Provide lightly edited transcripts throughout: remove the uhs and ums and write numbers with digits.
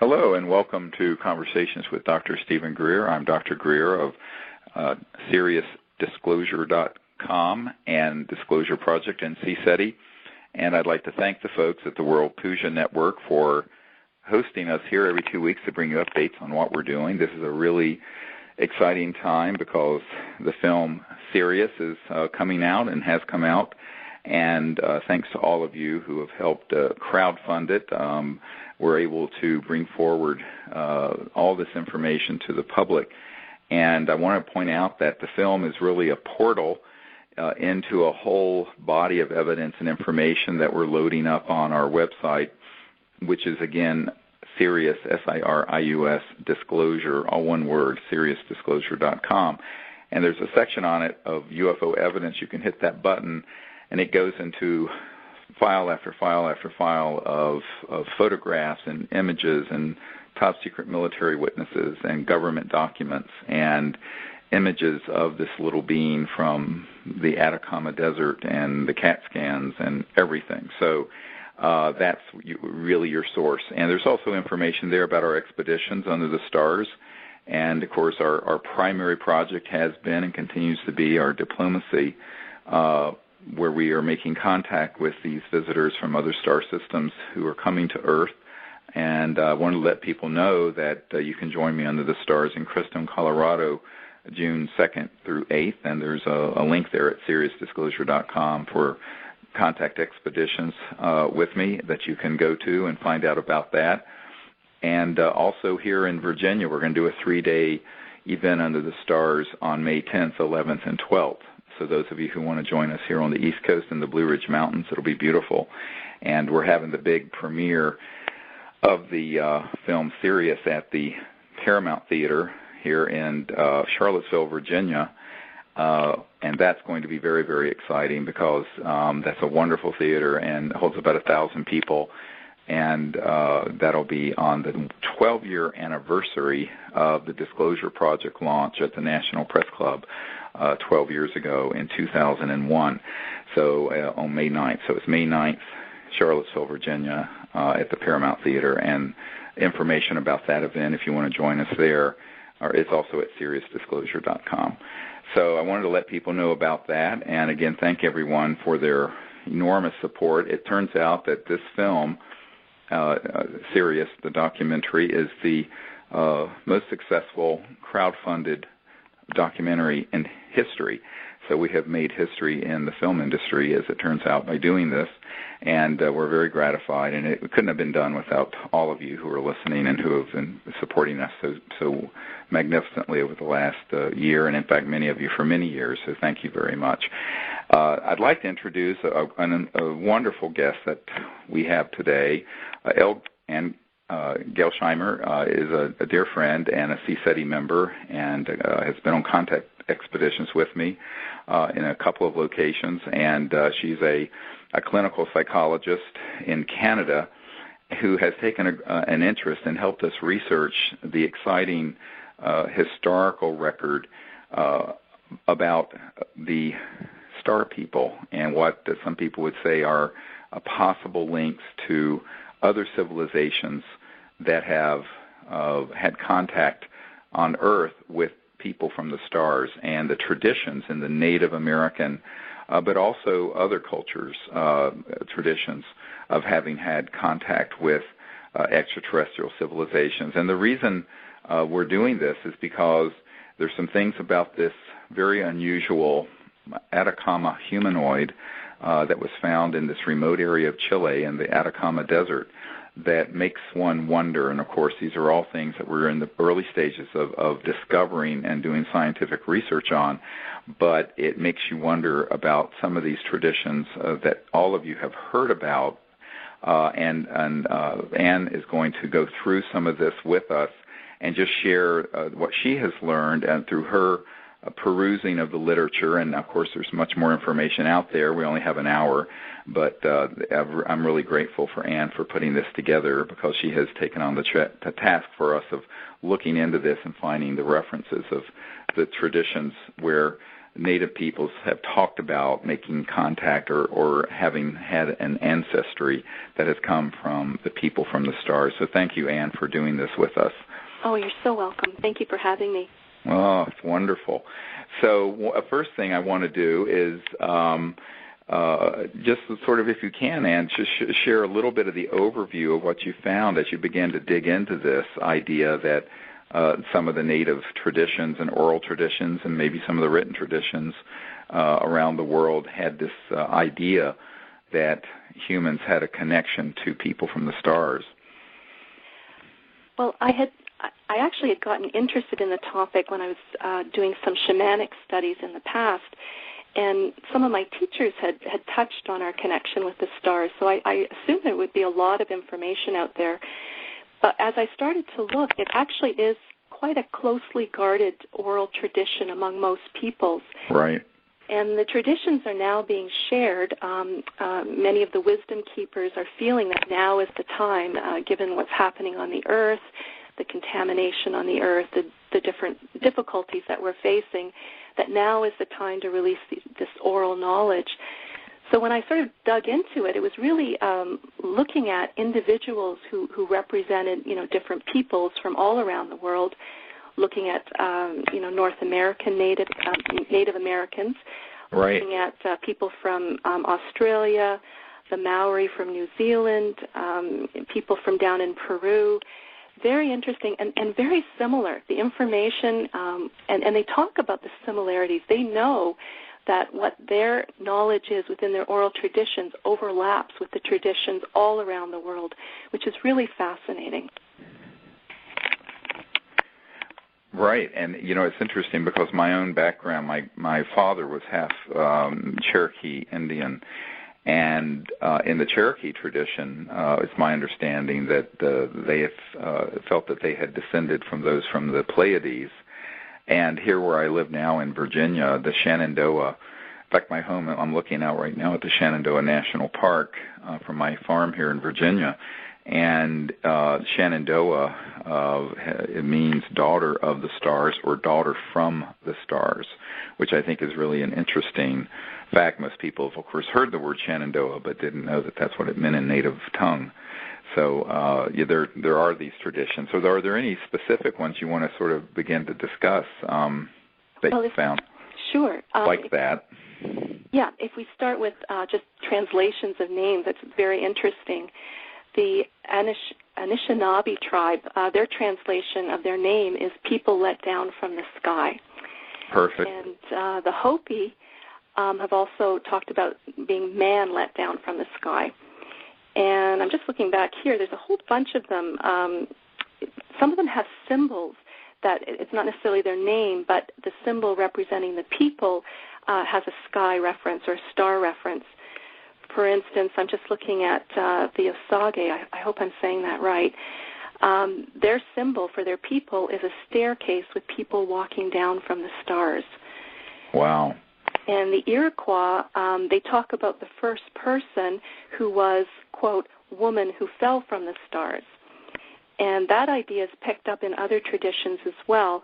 Hello and welcome to Conversations with Dr. Stephen Greer. I'm Dr. Greer of SeriousDisclosure.com and Disclosure Project and CSETI. And I'd like to thank the folks at the World Puja Network for hosting us here every 2 weeks to bring you updates on what we're doing. This is a really exciting time because the film Sirius is coming out and has come out. And thanks to all of you who have helped crowdfund it, we're able to bring forward all this information to the public. And I want to point out that the film is really a portal into a whole body of evidence and information that we're loading up on our website, which is, again, Sirius, S-I-R-I-U-S, Disclosure, all one word, SeriousDisclosure.com. And there's a section on it of UFO evidence. You can hit that button, and it goes into file after file after file of photographs and images and top-secret military witnesses and government documents and images of this little being from the Atacama Desert and the CAT scans and everything. So that's really your source. And there's also information there about our expeditions under the stars. And, of course, our primary project has been and continues to be our diplomacy, where we are making contact with these visitors from other star systems who are coming to Earth. And I want to let people know that you can join me under the stars in Christum, Colorado, June 2nd through 8th. And there's a link there at SeriousDisclosure.com for contact expeditions with me that you can go to and find out about that. And also here in Virginia, we're going to do a 3-day event under the stars on May 10th, 11th, and 12th. So those of you who want to join us here on the East Coast in the Blue Ridge Mountains, it'll be beautiful. And we're having the big premiere of the film Sirius at the Paramount Theater here in Charlottesville, Virginia. And that's going to be very, very exciting because that's a wonderful theater and holds about 1,000 people. And that'll be on the 12-year anniversary of the Disclosure Project launch at the National Press Club 12 years ago in 2001, so on May 9th. So it's May 9th, Charlottesville, Virginia, at the Paramount Theater. And information about that event, if you want to join us there, it's also at SeriousDisclosure.com. So I wanted to let people know about that. And, again, thank everyone for their enormous support. It turns out that this film, Sirius, the documentary, is the most successful crowdfunded documentary in history. So we have made history in the film industry, as it turns out, by doing this, and we're very gratified. And it couldn't have been done without all of you who are listening and who have been supporting us so magnificently over the last year, and in fact many of you for many years, so thank you very much. I'd like to introduce a wonderful guest that we have today. Gelsheimer is a dear friend and a CSETI member and has been on contact expeditions with me in a couple of locations. And she's a clinical psychologist in Canada who has taken an interest and helped us research the exciting historical record about the star people and what some people would say are possible links to other civilizations that have had contact on Earth with people from the stars, and the traditions in the Native American, but also other cultures' traditions of having had contact with extraterrestrial civilizations. And the reason we're doing this is because there's some things about this very unusual Atacama Humanoid that was found in this remote area of Chile in the Atacama Desert that makes one wonder. And, of course, these are all things that we're in the early stages of discovering and doing scientific research on, but it makes you wonder about some of these traditions that all of you have heard about, and Anne is going to go through some of this with us and just share what she has learned and through her perusing of the literature. And, of course, there's much more information out there. We only have an hour, but I'm really grateful for Anne for putting this together because she has taken on the task for us of looking into this and finding the references of the traditions where Native peoples have talked about making contact or having had an ancestry that has come from the people from the stars. So thank you, Anne, for doing this with us. Oh, you're so welcome. Thank you for having me. Oh, it's wonderful. So first thing I want to do is just sort of, if you can, Anne, just share a little bit of the overview of what you found as you began to dig into this idea that some of the native traditions and oral traditions and maybe some of the written traditions around the world had this idea that humans had a connection to people from the stars. Well, I actually had gotten interested in the topic when I was doing some shamanic studies in the past, and some of my teachers had touched on our connection with the stars, so I assumed there would be a lot of information out there. But as I started to look, it actually is quite a closely guarded oral tradition among most peoples. Right. And the traditions are now being shared. Many of the wisdom keepers are feeling that now is the time, given what's happening on the earth, the contamination on the earth, the different difficulties that we're facing, that now is the time to release this oral knowledge. So when I sort of dug into it, it was really looking at individuals who represented, different peoples from all around the world, looking at, North American Native Americans, right. Looking at people from Australia, the Maori from New Zealand, people from down in Peru. Very interesting and very similar. The information, and they talk about the similarities. They know that what their knowledge is within their oral traditions overlaps with the traditions all around the world, which is really fascinating. Right, and it's interesting because my own background, my father was half Cherokee Indian, and in the Cherokee tradition, it's my understanding that they have felt that they had descended from those from the Pleiades. And here where I live now in Virginia, the Shenandoah, in fact, my home, I'm looking out right now at the Shenandoah National Park from my farm here in Virginia. And Shenandoah, it means daughter of the stars or daughter from the stars, which I think is really an interesting fact. Most people have, of course, heard the word Shenandoah, but didn't know that that's what it meant in native tongue. So there are these traditions. So are there any specific ones you want to sort of begin to discuss that you found? Sure. Like that. Yeah, if we start with just translations of names, that's very interesting. The Anishinaabe tribe, their translation of their name is people let down from the sky. Perfect. And the Hopi have also talked about being man let down from the sky. And I'm just looking back here. There's a whole bunch of them. Some of them have symbols that it's not necessarily their name, but the symbol representing the people has a sky reference or a star reference. For instance, I'm just looking at the Assoc. I hope I'm saying that right. Their symbol for their people is a staircase with people walking down from the stars. Wow. And the Iroquois, they talk about the first person who was, quote, woman who fell from the stars. And that idea is picked up in other traditions as well.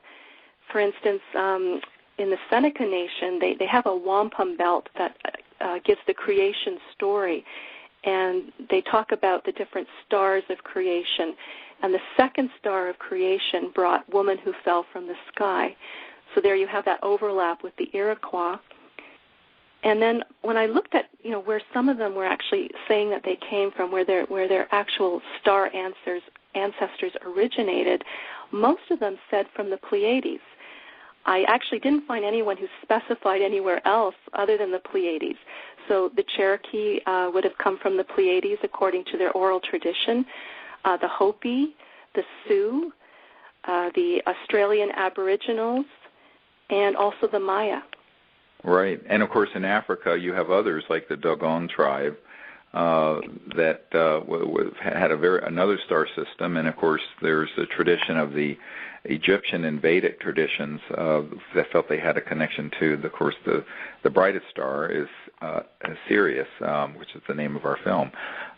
For instance, in the Seneca Nation, they have a wampum belt that gives the creation story. And they talk about the different stars of creation. And the second star of creation brought woman who fell from the sky. So there you have that overlap with the Iroquois. And then when I looked at, where some of them were actually saying that they came from, where their actual star ancestors originated, most of them said from the Pleiades. I actually didn't find anyone who specified anywhere else other than the Pleiades. So the Cherokee would have come from the Pleiades according to their oral tradition. The Hopi, the Sioux, the Australian Aboriginals, and also the Maya. Right. And, of course, in Africa you have others like the Dogon tribe that had another star system. And, of course, there's the tradition of the Egyptian and Vedic traditions that felt they had a connection to. Of course, the brightest star is Sirius, which is the name of our film.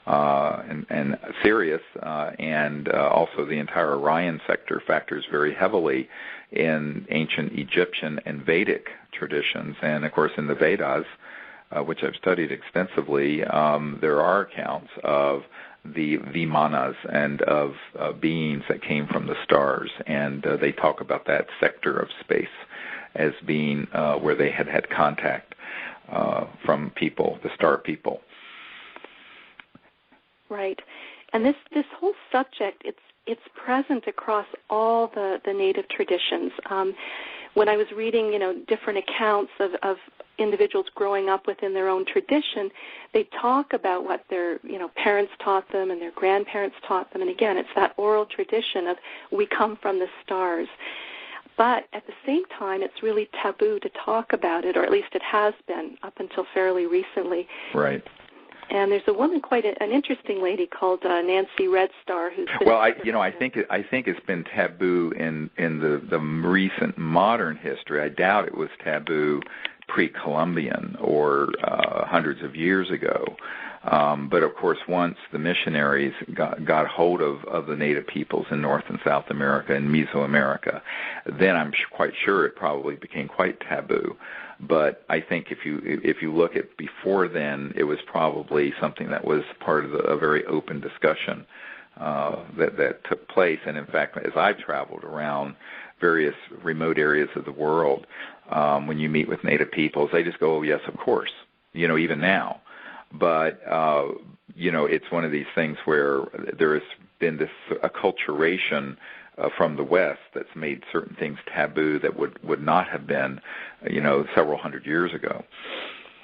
and Sirius, and also the entire Orion sector factors very heavily in ancient Egyptian and Vedic traditions. And, of course, in the Vedas, which I've studied extensively, there are accounts of the Vimanas and of beings that came from the stars, and they talk about that sector of space as being where they had contact from people, the star people. Right. And this whole subject, it's present across all the native traditions. When I was reading, different accounts of individuals growing up within their own tradition, they talk about what their, parents taught them and their grandparents taught them. And again, it's that oral tradition of we come from the stars. But at the same time, it's really taboo to talk about it, or at least it has been up until fairly recently. Right. And there's a woman, quite an interesting lady called Nancy Red Star, who's been I think it's been taboo in the recent modern history. I doubt it was taboo pre-Columbian or hundreds of years ago. But of course, once the missionaries got hold of the native peoples in North and South America and Mesoamerica, then I'm quite sure it probably became quite taboo. But I think if you look at before then, it was probably something that was part of a very open discussion that took place. And in fact, as I've traveled around various remote areas of the world, when you meet with native peoples, they just go, "Oh yes, of course," even now. But it's one of these things where there has been this acculturation from the West that's made certain things taboo that would not have been, several hundred years ago.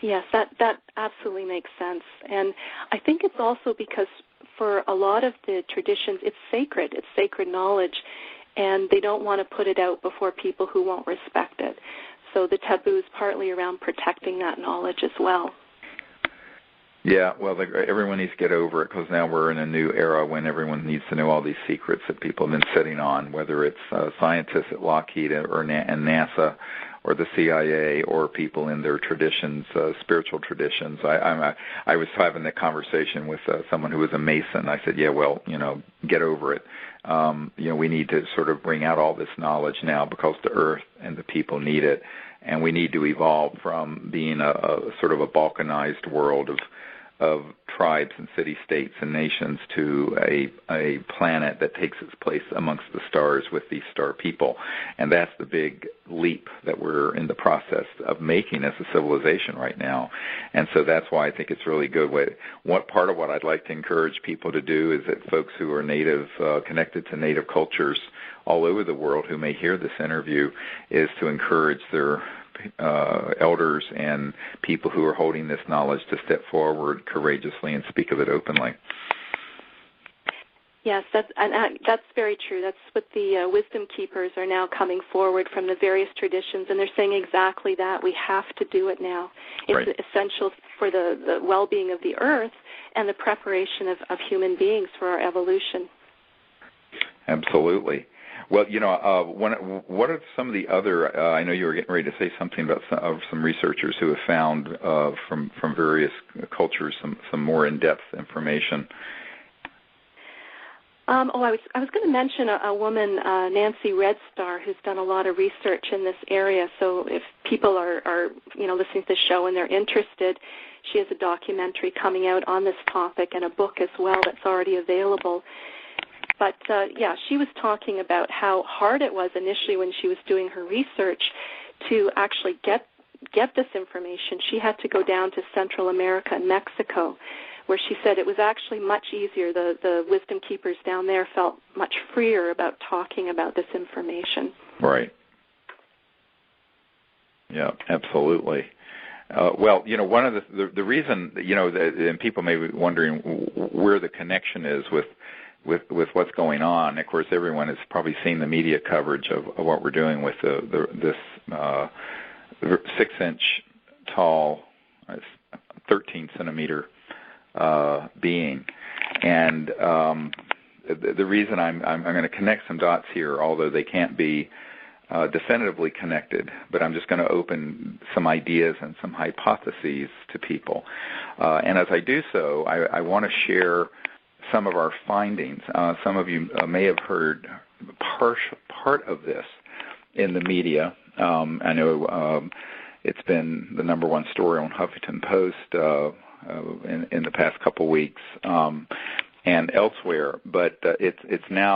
Yes, that absolutely makes sense. And I think it's also because for a lot of the traditions, it's sacred knowledge, and they don't want to put it out before people who won't respect it. So the taboo is partly around protecting that knowledge as well. Yeah, well, everyone needs to get over it, because now we're in a new era when everyone needs to know all these secrets that people have been sitting on, whether it's scientists at Lockheed and NASA, or the CIA, or people in their traditions, spiritual traditions. I was having a conversation with someone who was a Mason. I said, yeah, well, get over it. We need to sort of bring out all this knowledge now, because the Earth and the people need it, and we need to evolve from being a sort of a balkanized world of tribes and city-states and nations to a planet that takes its place amongst the stars with these star people. And that's the big leap that we're in the process of making as a civilization right now. And so that's why I think it's really good. Part of what I'd like to encourage people to do is that folks who are native, connected to native cultures all over the world who may hear this interview, is to encourage their elders and people who are holding this knowledge to step forward courageously and speak of it openly. Yes, that's very true. That's what the wisdom keepers are now coming forward from the various traditions, and they're saying exactly that. We have to do it now. It's right. Essential for the well-being of the Earth and the preparation of human beings for our evolution. Absolutely. Well, what are some of the other, I know you were getting ready to say something about some researchers who have found from various cultures some more in-depth information. I was going to mention a woman, Nancy Red Star, who's done a lot of research in this area. So if people are listening to the show and they're interested, she has a documentary coming out on this topic and a book as well that's already available. But, she was talking about how hard it was initially when she was doing her research to actually get this information. She had to go down to Central America and Mexico, where she said it was actually much easier. The wisdom keepers down there felt much freer about talking about this information. Right. Yeah, absolutely. One of the reason, and people may be wondering where the connection is with what's going on. Of course, everyone has probably seen the media coverage of what we're doing with this 6-inch tall, 13-centimeter being. And the reason I'm going to connect some dots here, although they can't be definitively connected, but I'm just going to open some ideas and some hypotheses to people. And as I do so, I want to share some of our findings. Some of you may have heard part of this in the media. I know it's been the number one story on Huffington Post in the past couple weeks and elsewhere, but it's now